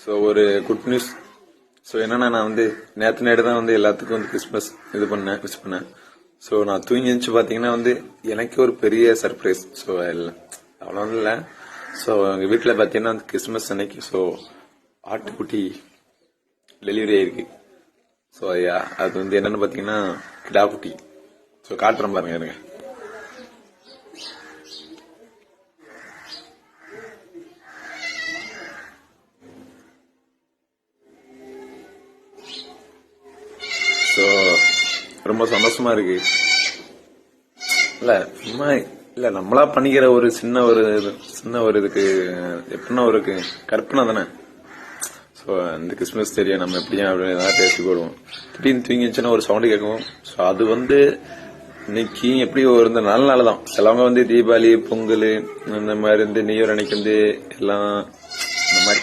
So ஒரு good news. So என்னன்னா நான் வந்து நேற்று நைட்டு தான் வந்து எல்லாத்துக்கும் வந்து கிறிஸ்மஸ் விஷ் பண்ணேன். ஸோ நான் தூங்கி எழுந்துச்சு பார்த்தீங்கன்னா வந்து எனக்கு ஒரு பெரிய சர்ப்ரைஸ். ஸோ அவ்வளோ இல்லை. ஸோ எங்கள் வீட்டில் பார்த்தீங்கன்னா வந்து கிறிஸ்மஸ் அன்னைக்கு ஸோ ஆட்டுக்குட்டி டெலிவரி ஆயிருக்கு. ஸோ அது வந்து என்னன்னு பார்த்தீங்கன்னா கிடா குட்டி. ஸோ காட்டுறேன் பாருங்க இருங்க. ஸோ ரொம்ப சந்தோஷமா இருக்கு. இல்ல சும்மா இல்ல நம்மளா பண்ணிக்கிற ஒரு சின்ன ஒரு இதுக்கு எப்படின்னா ஒரு கற்பனை தானே. ஸோ இந்த கிறிஸ்மஸ் தெரியும் நம்ம எப்படியும் அப்படின்னு ஏதாவது பேசி போடுவோம். திடீர்னு தூங்கிச்சுன்னா ஒரு சவுண்டு கேட்கும். ஸோ அது வந்து இன்னைக்கு எப்படி ஒரு நல்ல நாள் தான். சிலவங்க வந்து தீபாவளி பொங்கல் இந்த மாதிரி இருந்து நியூ இயர் அன்னைக்கு வந்து எல்லாம் இந்த மாதிரி